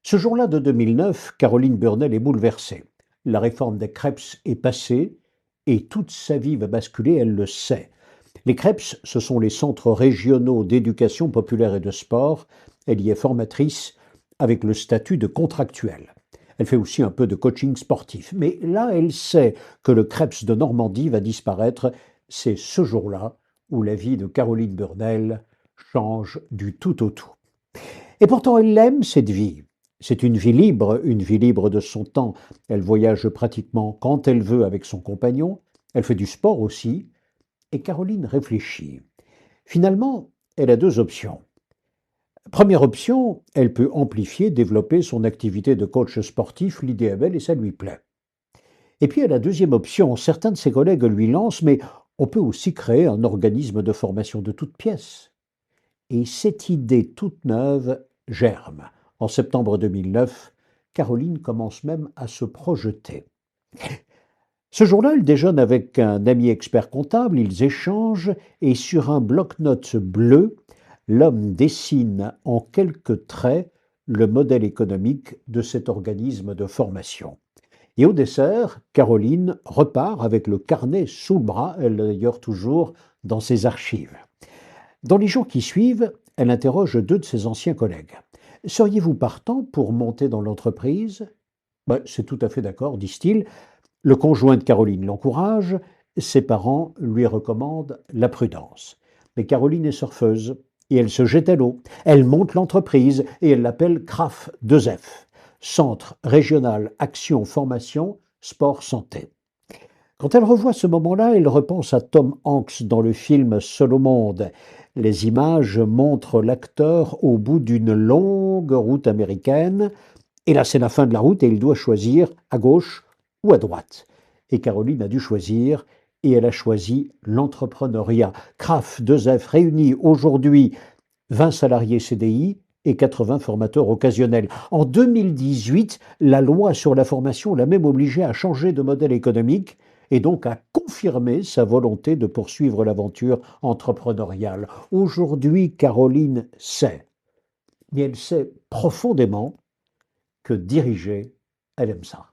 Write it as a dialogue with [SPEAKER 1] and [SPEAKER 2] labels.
[SPEAKER 1] Ce jour-là de 2009, Caroline Burnell est bouleversée. La réforme des Crêpes est passée et toute sa vie va basculer, elle le sait. Les Crêpes, ce sont les centres régionaux d'éducation populaire et de sport. Elle y est formatrice avec le statut de contractuelle. Elle fait aussi un peu de coaching sportif. Mais là, elle sait que le Crêpes de Normandie va disparaître. C'est ce jour-là où la vie de Caroline Burnell change du tout au tout. Et pourtant, elle l'aime, cette vie. C'est une vie libre de son temps. Elle voyage pratiquement quand elle veut avec son compagnon. Elle fait du sport aussi. Et Caroline réfléchit. Finalement, elle a deux options. Première option, elle peut amplifier, développer son activité de coach sportif, l'idée est belle et ça lui plaît. Et puis, elle a deuxième option, certains de ses collègues lui lancent, mais on peut aussi créer un organisme de formation de toutes pièces. Et cette idée toute neuve germe. En septembre 2009, Caroline commence même à se projeter. Ce jour-là, elle déjeune avec un ami expert comptable, ils échangent et sur un bloc-notes bleu, l'homme dessine en quelques traits le modèle économique de cet organisme de formation. Et au dessert, Caroline repart avec le carnet sous le bras, elle l'a d'ailleurs toujours dans ses archives. Dans les jours qui suivent, elle interroge deux de ses anciens collègues. Seriez-vous partant pour monter dans l'entreprise? C'est tout à fait d'accord, disent-ils. Le conjoint de Caroline l'encourage, ses parents lui recommandent la prudence. Mais Caroline est surfeuse et elle se jette à l'eau. Elle monte l'entreprise et elle l'appelle CRAF 2F, Centre Régional Action Formation Sport Santé. Quand elle revoit ce moment-là, elle repense à Tom Hanks dans le film Seul au monde. Les images montrent l'acteur au bout d'une longue route américaine. Et là, c'est la fin de la route et il doit choisir à gauche ou à droite. Et Caroline a dû choisir et elle a choisi l'entrepreneuriat. CRAF 2F réunit aujourd'hui 20 salariés CDI et 80 formateurs occasionnels. En 2018, la loi sur la formation l'a même obligé à changer de modèle économique et donc à confirmer sa volonté de poursuivre l'aventure entrepreneuriale. Aujourd'hui, Caroline sait, mais elle sait profondément que diriger, elle aime ça.